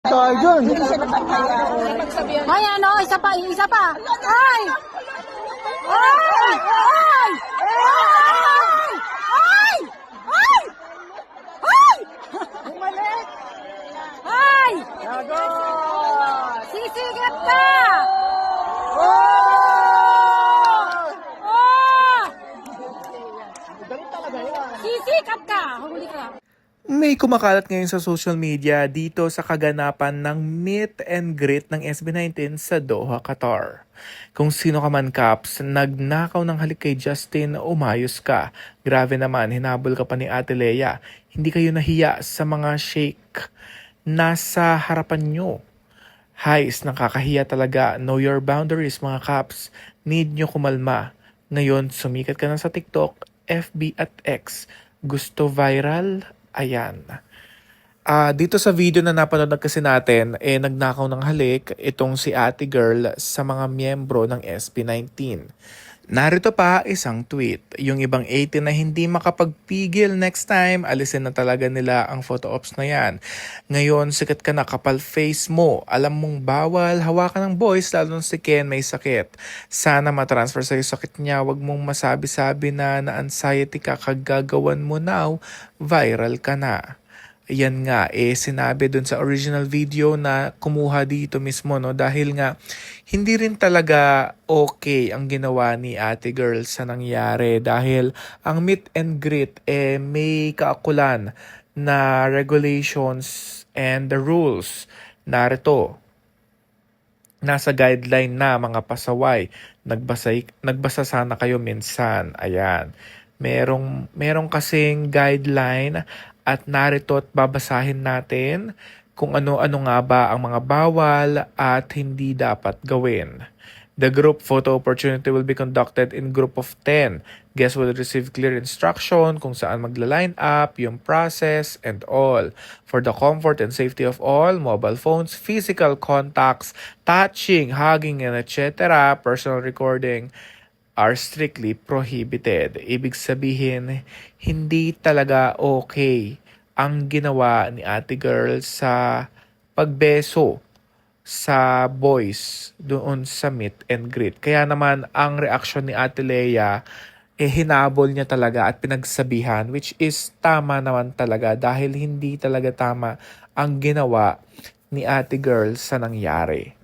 Tayo dyan. Ay, ano, isa pa, isa pa. Ay! Ay! Ay! Ay! Ay! Ay! Ay! Bumalik! Ay! Gago! Sisigit ka! Oh! Oh! Galit talaga yan. Sisikap ka! Huli ka. May kumakalat ngayon sa social media dito sa kaganapan ng meet and greet ng SB19 sa Doha, Qatar. Kung sino ka man, Caps, nagnakaw ng halik kay Justin, umayos ka. Grabe naman, hinabol ka pa ni Ate Lea. Hindi kayo nahiya sa mga shake nasa harapan nyo. Hais, nakakahiya talaga. Know your boundaries, mga Caps. Need nyo kumalma. Ngayon, sumikat ka na sa TikTok, FB at X. Gusto viral? Ayan. Dito sa video na napanood kasi natin, nagnakaw ng halik itong si Ate Girl sa mga miyembro ng SB19. Narito pa isang tweet. Yung ibang 18 na hindi makapagpigil next time, alisin na talaga nila ang photo ops na yan. Ngayon, sikat ka na, kapal face mo. Alam mong bawal hawakan ng boys, lalo na si Ken may sakit. Sana matransfer sa'yo sakit niya. Huwag mong masabi-sabi na na-anxiety ka, kagagawan mo now, viral ka na. Yan nga, sinabi dun sa original video na kumuha dito mismo, no? Dahil nga, hindi rin talaga okay ang ginawa ni Ate Girl sa nangyari. Dahil ang meet and greet, may kaakulan na regulations and the rules. Narito, nasa guideline na mga pasaway. Nagbasa sana kayo minsan. Ayan. Merong kasing guideline at narito at babasahin natin kung ano-ano nga ba ang mga bawal at hindi dapat gawin. The group photo opportunity will be conducted in group of 10. Guests will receive clear instruction kung saan magla-line up, yung process, and all. For the comfort and safety of all, mobile phones, physical contacts, touching, hugging, and etc., personal recording are strictly prohibited. Ibig sabihin, hindi talaga okay ang ginawa ni Ate Girl sa pagbeso sa boys doon sa meet and greet. Kaya naman, ang reaksyon ni Ate Lea, hinabol niya talaga at pinagsabihan, which is tama naman talaga dahil hindi talaga tama ang ginawa ni Ate Girl sa nangyari.